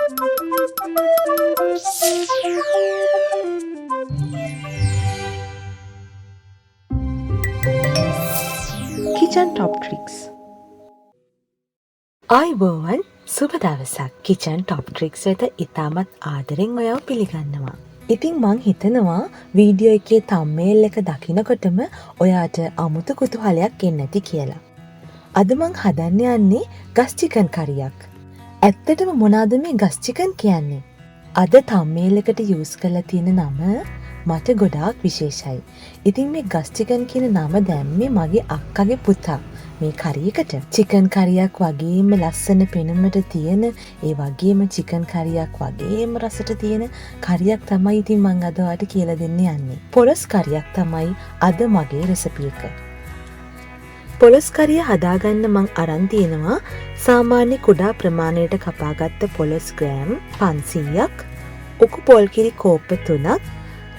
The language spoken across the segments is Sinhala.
Kitchen top tricks. ආයුබෝවන් සුබ දවසක්. කිචන් টොප් ට්‍රික්ස් වෙත ඉතාමත් ආදරෙන් ඔයාව පිළිගන්නවා. ඉතින් මං හිතනවා වීඩියෝ එකේ තම්මේල් එක දකිනකොටම ඔයාට අමුතු කුතුහලයක් එන්න ඇති කියලා. අද මං හදන්න යන්නේ ගස් චිකන් කරියක්. ඇත්තටම මොනවාද මේ ගස් චිකන් කියන්නේ? අද තම්මේල් එකට යූස් කරලා තියෙන නම මට ගොඩාක් විශේෂයි. ඉතින් මේ ගස් චිකන් කියන නම දැම්මේ මගේ අක්කගේ පුතා. මේ කරියකට චිකන් කරියක් වගේම ලස්සන පෙනුමට තියෙන ඒ වගේම චිකන් කරියක් වගේම රසට තියෙන කරියක් තමයි ඉතින් මම අද ඔයාලට කියලා දෙන්න යන්නේ. පොලොස් කරියක් තමයි අද මගේ රෙසිපි එක. පොලොස් කරිය හදාගන්න මං අරන් තියෙනවා සාමාන්‍ය කුඩා ප්‍රමාණයට කපාගත්ත පොලොස් ග්‍රෑම් 500ක්, උකු පොල් කිරි කෝප්ප 3ක්,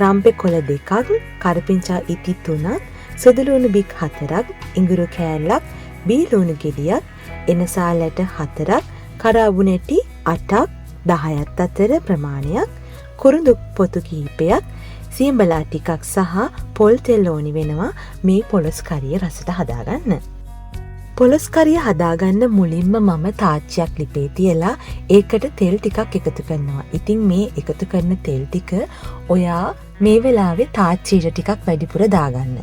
රම්පෙ කොළ 2ක්, කරපිංචා ඉටි 3ක්, සුදුලුණු බික් 4ක්, ඉඟුරු කෑල්ලක්, බීලුණු ගෙඩියක්, එනසාලට 4ක්, කරාබු නැටි 8ක් 10ක් අතර ප්‍රමාණයක්, කුරුඳු පොතු කිහිපයක්, සියඹලා ටිකක් සහ පොල් තෙල් ඕනි වෙනවා මේ පොලොස් කරිය රසට හදාගන්න. පොලොස් කරිය හදාගන්න මුලින්ම මම තාච්චියක් ලිපේ තියලා ඒකට තෙල් ටිකක් එකතු කරනවා. ඉතින් මේ එකතු කරන තෙල් ටික ඔයා මේ වෙලාවේ තාච්චියට ටිකක් වැඩිපුර දාගන්න.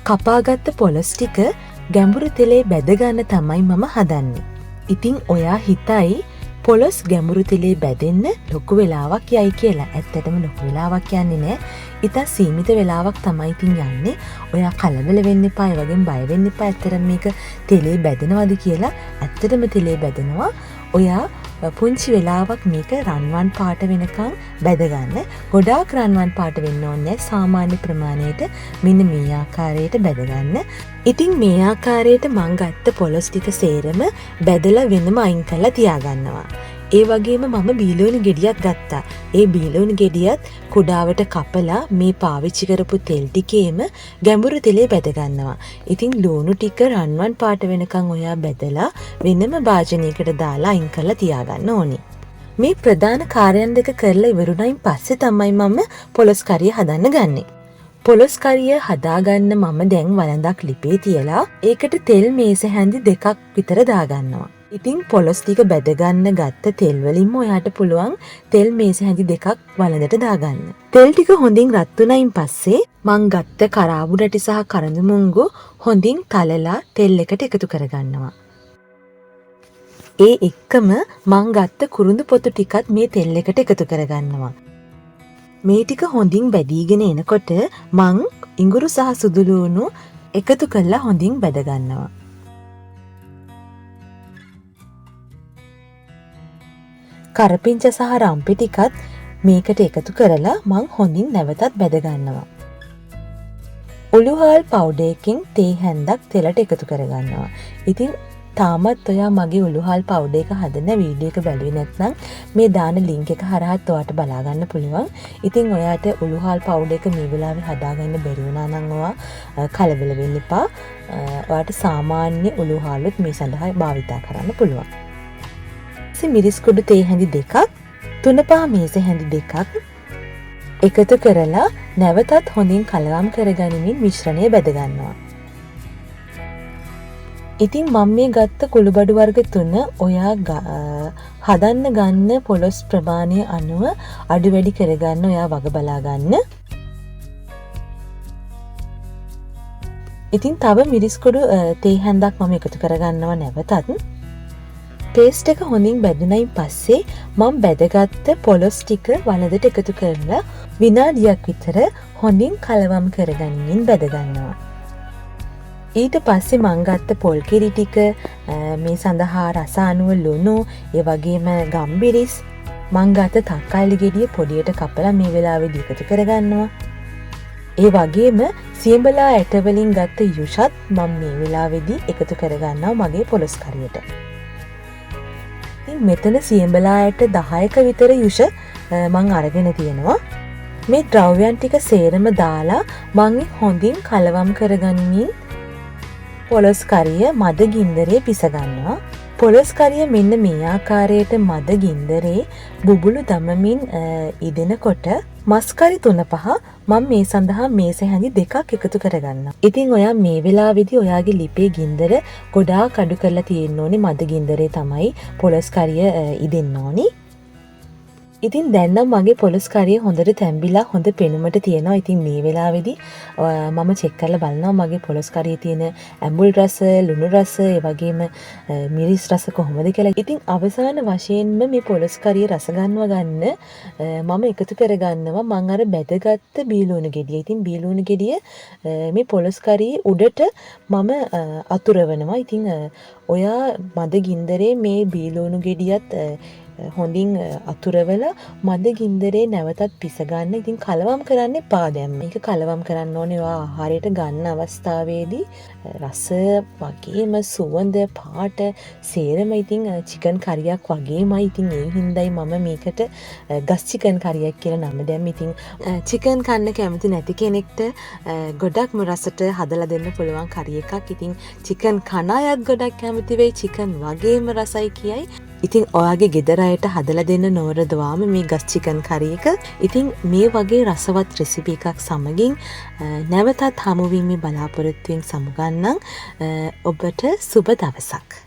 කපාගත්ත පොලොස් ටික ගැඹුරු තෙලේ බැදගන්න තමයි මම හදන්නේ. ඉතින් ඔයා හිතයි පොලොස් ගැඹුරු තෙලේ බැදෙන්න ලොකු වෙලාවක් යයි කියලා. ඇත්තටම ලොකු වෙලාවක් යන්නේ නෑ. ඉතා සීමිත වෙලාවක් තමයි ඉතින් යන්නේ. ඔයා කලබල වෙන්න එපා, ඒ වගේම බය වෙන්න එපා. ඇත්තටම මේක තෙලේ බැදෙනවද කියලා. ඇත්තටම තෙලේ බැදෙනවා. ඔයා පුංචි වෙලාවක් මේක රන්වන් පාට වෙනකන් බැදගන්න. ගොඩාක් රන්වන් පාට වෙන්න ඕනේ. සාමාන්‍ය ප්‍රමාණයට මෙන්න මේ ආකාරයට බැදගන්න. ඉතින් මේ ආකාරයට මං ගත්ත පොලොස් ටික සේරම බැදලා වෙනම අයින් කරලා තියාගන්නවා. ඒ වගේම මම බීලුණු ගෙඩියක් ගත්තා. ඒ බීලුණු ගෙඩියත් කුඩාවට කපලා මේ පාවිච්චි කරපු තෙල් ටිකේම ගැඹුරු තෙලේ බැද ගන්නවා. ඉතින් ලුණු ටික රන්වන් පාට වෙනකන් ඔයා බැදලා වෙනම භාජනයකට දාලා අයින් කරලා තියාගන්න ඕනේ. මේ ප්‍රධාන කාර්යයන් දෙක කරලා ඉවරුණයින් පස්සේ තමයි මම පොලොස් කරිය හදන්න ගන්නේ. පොලොස් කරිය හදාගන්න මම දැන් වළඳක් ලිපේ තියලා ඒකට තෙල් මේස හැඳි 2ක් විතර දාගන්නවා. ඉතින් පොලොස් ටික බැදගන්න ගත්ත තෙල් වලින්ම ඔයාට පුළුවන් තෙල් මේස හැඳි 2ක් වළඳට දාගන්න. තෙල් ටික හොඳින් රත් වුණයින් පස්සේ මං ගත්ත කරාබු රැටි සහ කරඬු මුංගු හොඳින් තලලා තෙල් එකට එකතු කරගන්නවා. ඒ එක්කම මං ගත්ත කුරුඳු පොතු ටිකත් මේ තෙල් එකට එකතු කරගන්නවා. මේ ටික හොඳින් බැදීගෙන එනකොට මං ඉඟුරු සහ සුදුලුණු එකතු කරලා හොඳින් බැද ගන්නවා. කරපිංච සහ රම්පෙ ටිකත් මේකට එකතු කරලා මං හොඳින් නැවතත් බැද ගන්නවා. උළුහල් පවුඩර් එකකින් තේ හැන්දක් තෙලට එකතු කරගන්නවා. ඉතින් තාමත් ඔයා මගේ උළුහල් පවුඩර් එක හදන වීඩියෝ එක බැලුවේ නැත්නම් මේ දාන ලින්ක් එක හරහාත් ඔයාට බලා ගන්න පුළුවන්. ඉතින් ඔයාට උළුහල් පවුඩර් එක මේ වෙලාවේ හදාගන්න බැරි වුණා නම් ඔයා කලබල වෙන්න එපා. ඔයාට සාමාන්‍ය උළුහලුත් මේ සඳහා භාවිතා කරන්න පුළුවන්. මිරිස් කුඩු තේ හැඳි 2ක්, 3-5 මේස හැඳි 2ක් එකතු කරලා නැවතත් හොඳින් කලවම් කරගනිමින් මිශ්‍රණය බැද ගන්නවා. ඉතින් මම මේ ගත්ත කුළුබඩු වර්ග 3 ඔයා හදන්න ගන්න පොලොස් ප්‍රමාණය අනුව අඩු වැඩි කරගන්න ඔයා වග බලා ගන්න. ඉතින් තව මිරිස් කුඩු තේ හැන්දක් මම එකතු කරගන්නවා නැවතත්. පේස්ට් එක හොඳින් බැදුණයින් පස්සේ මම බැදගත්ත පොලොස් ටික වළඳට එකතු කරලා විනාඩියක් විතර හොඳින් කලවම් කරගනිමින් බැද ගන්නවා. ඊට පස්සේ මං ගත්ත පොල් කිරි ටික මේ සඳහා රස අනුව ලුණු, ඒ වගේම ගම්බිරිස්, මං ගත්ත තක්කාලි ගෙඩිය පොඩියට කපලා මේ වෙලාවේදී එකතු කරගන්නවා. ඒ වගේම සියඹලා ඇට වලින් ගත්ත යුෂත් මම මේ වෙලාවේදී එකතු කරගන්නවා මගේ පොලොස් කරියට. මෙතන සියඹලා ඇට 10ක විතර යුෂ මං අරගෙන තියෙනවා. මේ ද්‍රව්‍යයන් ටික සේරම දාලා මං හොඳින් කලවම් කරගනිමින් පොලොස් කරිය මද ගින්දරේ පිස ගන්නවා. පොලොස් කරිය මෙන්න මේ ආකාරයට මද ගින්දරේ බුබුලු දමමින් ඉදෙනකොට මස්කරි 3-5 මම මේ සඳහා මේස හැඳි 2ක් එකතු කරගන්නවා. ඉතින් ඔයා මේ වෙලාවේදී ඔයාගේ ලිපේ ගින්දර ගොඩාක් අඩු කරලා තියෙන්න ඕනේ. මද ගින්දරේ තමයි පොලොස් කරිය ඉදෙන්න ඕනි. ඉතින් දැන් නම් මගේ පොලොස් කරිය හොඳට තැම්බිලා හොඳ පෙනුමට තියෙනවා. ඉතින් මේ වෙලාවේදී මම චෙක් කරලා බලනවා මගේ පොලොස් කරියේ තියෙන ඇඹුල් රස, ලුණු රස, ඒ වගේම මිරිස් රස කොහොමද කියලා. ඉතින් අවසාන වශයෙන්ම මේ පොලොස් කරිය රස ගන්න මම එකතු කරගන්නවා මම අර බැදගත්ත බීලුණු ගෙඩිය. ඉතින් බීලුණු ගෙඩිය මේ පොලොස් කරියේ උඩට මම අතුරවනවා. ඉතින් ඔයා මද ගින්දරේ මේ බීලුණු ගෙඩියත් හොඳින් අතුරවලා මද ගින්දරේ නැවතත් පිස ගන්න. ඉතින් කලවම් කරන්න එපා දැන්. මේක කලවම් කරන්න ඕනේ ඔයා ආහාරයට ගන්න අවස්ථාවේදී රස වගේම සුවඳ පාට සේරම ඉතින් චිකන් කරියක් වගේමයි. ඉතින් ඒ හින්දායි මම මේකට ගස් චිකන් කරියක් කියලා නම දැම්මේ. ඉතින් චිකන් කන්න කැමති නැති කෙනෙක්ට ගොඩක්ම රසට හදලා දෙන්න පුළුවන් කරිය එකක්. ඉතින් චිකන් කන අයත් ගොඩක් කැමති වෙයි. චිකන් වගේම රසයි කියයි. ඉතින් ඔයාගේ ගෙදර අයට හදලා දෙන්න නොවරදවාම මේ ගස් චිකන් කරි එක. ඉතින් මේ වගේ රසවත් රෙසිපි එකක් සමගින් නැවතත් හමුවීමේ බලාපොරොත්තුවෙන් සමුගන්නම්. ඔබට සුබ දවසක්.